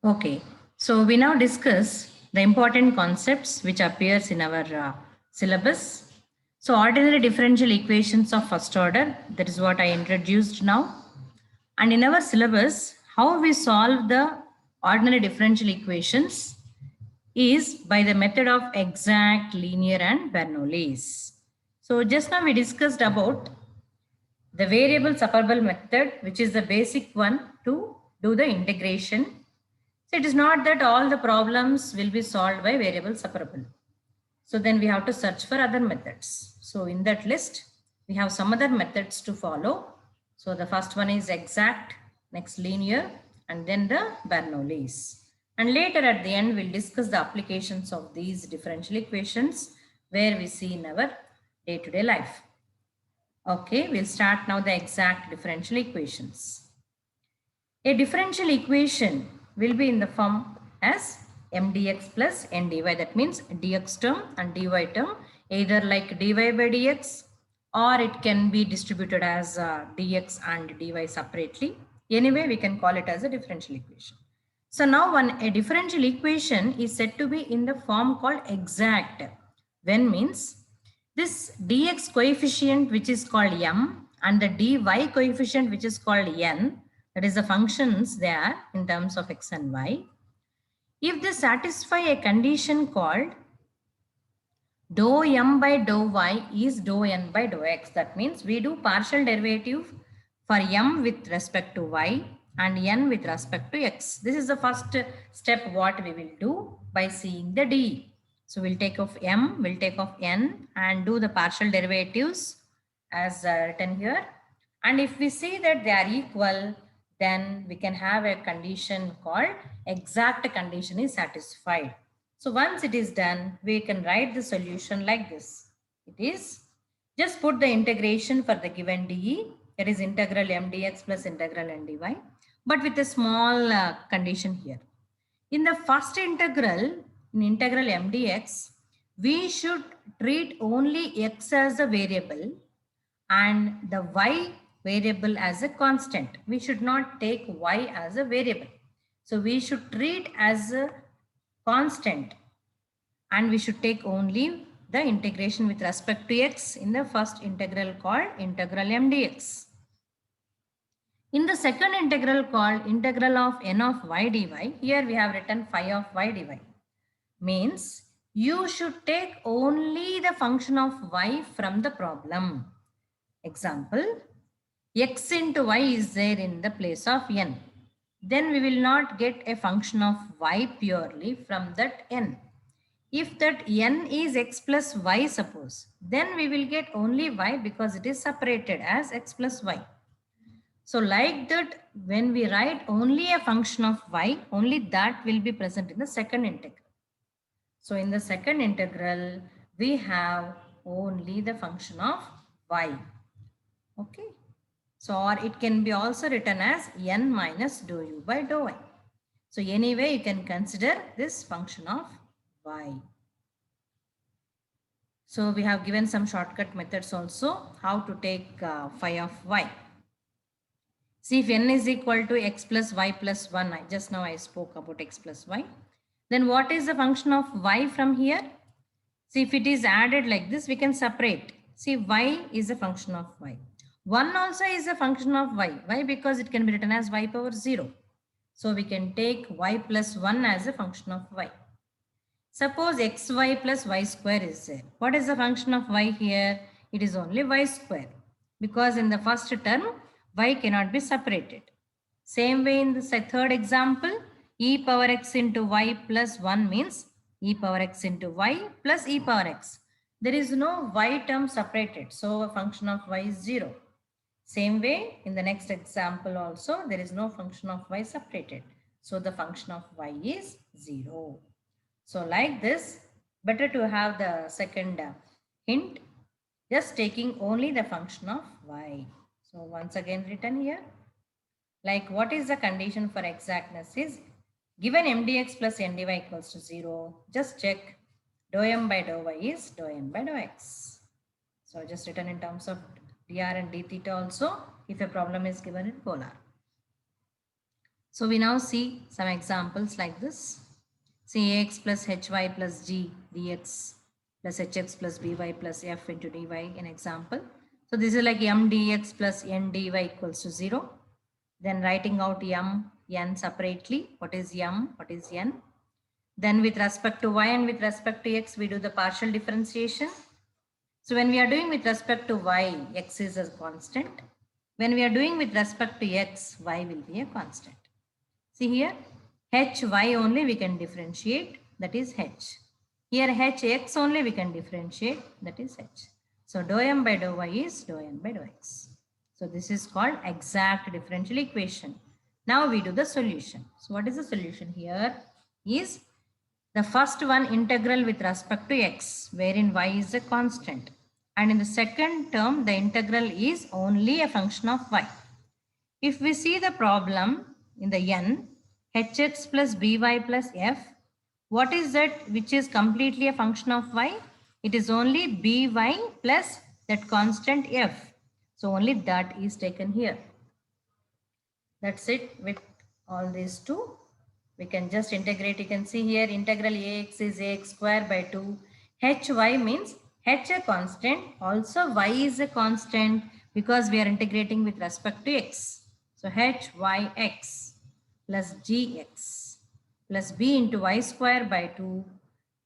Okay, so we now discuss the important concepts which appears in our syllabus. So ordinary differential equations of first order, that is what I introduced now. And in our syllabus, how we solve the ordinary differential equations is by the method of exact, linear and Bernoulli's. So just now we discussed about the variable separable method, which is the basic one to do the integration. So it is not that all the problems will be solved by variable separable. So then we have to search for other methods. So in that list, we have some other methods to follow. So the first one is exact, next linear, and then the Bernoulli's. And later at the end, we'll discuss the applications of these differential equations where we see in our day-to-day life. Okay, we'll start now the exact differential equations. A differential equation will be in the form as mdx plus ndy. That means dx term and dy term, either like dy by dx, or it can be distributed as dx and dy separately. Anyway, we can call it as a differential equation. So now a differential equation is said to be in the form called exact. When means this dx coefficient, which is called m, and the dy coefficient, which is called n, that is the functions there in terms of x and y. If they satisfy a condition called dou m by dou y is dou n by dou x, that means we do partial derivative for m with respect to y and n with respect to x. This is the first step what we will do by seeing the d. So we'll take off m, we'll take off n and do the partial derivatives as written here. And if we see that they are equal, then we can have a condition called exact condition is satisfied. So once it is done, we can write the solution like this. It is just put the integration for the given dE, that is integral m dx plus integral n dy, but with a small condition here. In the first integral, in integral m dx, we should treat only x as a variable and the y variable as a constant. We should not take y as a variable. So we should treat as a constant and we should take only the integration with respect to x in the first integral called integral m dx. In the second integral called integral of n of y dy, here we have written phi of y dy. Means you should take only the function of y from the problem. Example, x into y is there in the place of n. Then we will not get a function of y purely from that n. If that n is x plus y, suppose, then we will get only y because it is separated as x plus y. So like that, when we write only a function of y, only that will be present in the second integral. So in the second integral, we have only the function of y. Okay. So or it can be also written as n minus dou u by dou y. So anyway, you can consider this function of y. So we have given some shortcut methods also how to take phi of y. See, if n is equal to x plus y plus 1, just now I spoke about x plus y. Then what is the function of y from here? See, if it is added like this, we can separate. See, y is a function of y. 1 also is a function of y. Why? Because it can be written as y power 0. So we can take y plus 1 as a function of y. Suppose xy plus y square is there. What is the function of y here? It is only y square. Because in the first term, y cannot be separated. Same way in the third example, e power x into y plus 1 means e power x into y plus e power x. There is no y term separated. So a function of y is 0. Same way in the next example also, there is no function of y separated. So the function of y is 0. So like this, better to have the second hint, just taking only the function of y. So once again written here, like what is the condition for exactness is given mdx plus ndy equals to 0, just check dou m by dou y is dou n by dou x. So just written in terms of dr and d theta also if a problem is given in polar. So we now see some examples like this. See ax plus hy plus g dx plus hx plus by plus f into dy, an example. So this is like m dx plus n dy equals to 0. Then writing out m, n separately. What is m? What is n? Then with respect to y and with respect to x, we do the partial differentiation. So when we are doing with respect to y, x is a constant. When we are doing with respect to x, y will be a constant. See here, hy only we can differentiate, that is h. Here hx only we can differentiate, that is h. So dou m by dou y is dou n by dou x. So this is called exact differential equation. Now we do the solution. So what is the solution here? Is the first one integral with respect to x, wherein y is a constant. And in the second term, the integral is only a function of y. If we see the problem in the n, hx plus by plus f, what is that which is completely a function of y? It is only by plus that constant f. So only that is taken here. That's it with all these two. We can just integrate. You can see here integral ax is ax square by 2. Hy means h a constant. Also y is a constant because we are integrating with respect to x. So hyx plus gx plus b into y square by 2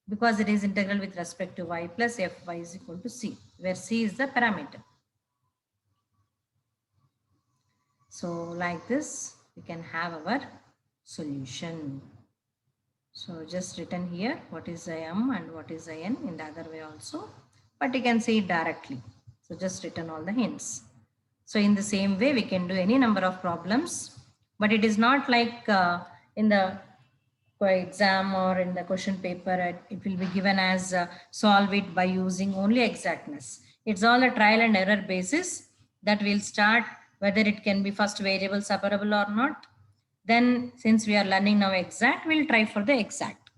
because it is integral with respect to y plus fy is equal to c, where c is the parameter. So like this, we can have our solution. So just written here, what is the m and what is the n in the other way also, but you can see it directly. So just written all the hints. So in the same way, we can do any number of problems, but it is not like in the exam or in the question paper, it will be given as solve it by using only exactness. It's all a trial and error basis that will start whether it can be first variable separable or not. Then since we are learning now exact, we'll try for the exact.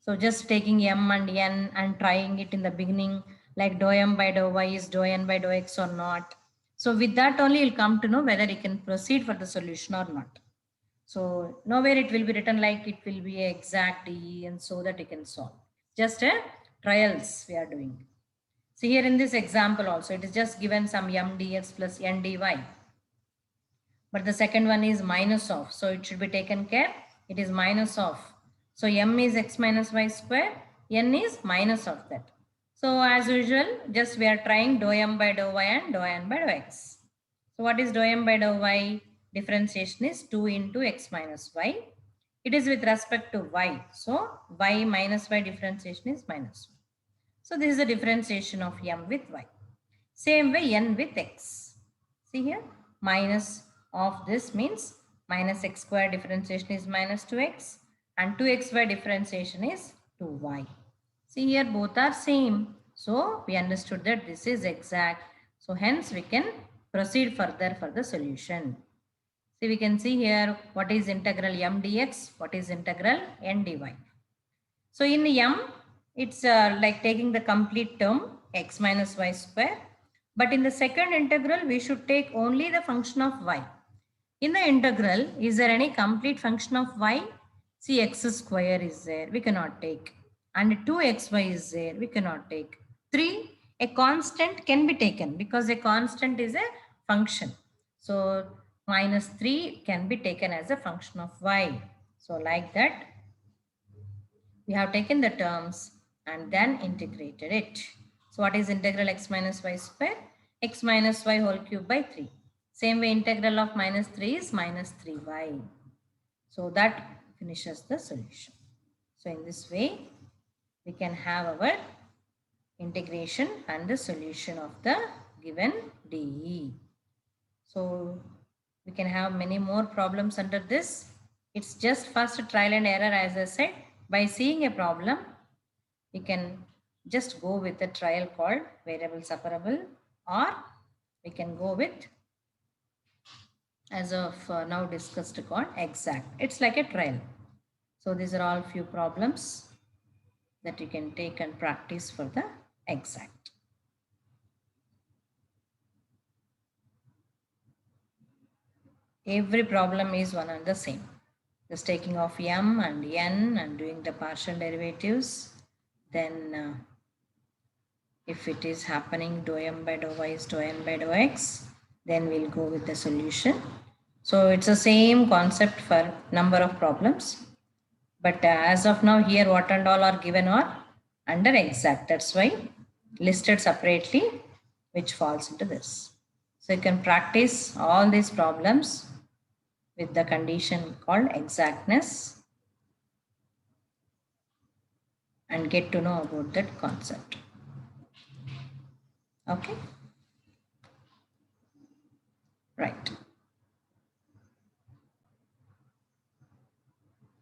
So just taking m and n and trying it in the beginning, like dou m by dou y is dou n by dou x or not. So with that only you'll come to know whether you can proceed for the solution or not. So nowhere it will be written like it will be exact DE and so that you can solve. Just a trials we are doing. See here in this example also, it is just given some m dx plus n dy. But the second one is minus of. So it should be taken care. It is minus of. So m is x minus y square. N is minus of that. So as usual, just we are trying dou m by dou y and dou n by dou x. So what is dou m by dou y? Differentiation is 2 into x minus y. It is with respect to y. So y minus y differentiation is minus 1. So this is the differentiation of m with y. Same way n with x. See here, minus of this means minus x square differentiation is minus 2x and 2xy differentiation is 2y. See here both are same. So we understood that this is exact. So hence we can proceed further for the solution. See we can see here what is integral m dx, what is integral n dy. So in m, it's like taking the complete term x minus y square. But in the second integral, we should take only the function of y. In the integral, is there any complete function of y? See, x square is there, we cannot take. And 2xy is there, we cannot take. 3, a constant can be taken because a constant is a function. So minus 3 can be taken as a function of y. So like that, we have taken the terms and then integrated it. So what is integral x minus y square? X minus y whole cube by 3. Same way integral of minus 3 is minus 3y. So that finishes the solution. So in this way, we can have our integration and the solution of the given DE. So we can have many more problems under this. It's just first trial and error, as I said. By seeing a problem, we can just go with the trial called variable separable, or we can go with, as of now discussed, called exact. It's like a trial. So these are all few problems that you can take and practice for the exact. Every problem is one and the same. just taking off m and n and doing the partial derivatives. Then if it is happening dou m by dou y is dou n by dou x, then we'll go with the solution. So it's the same concept for number of problems. But as of now, here what and all are given are under exact. That's why listed separately, which falls into this. So you can practice all these problems with the condition called exactness and get to know about that concept. Okay. Right.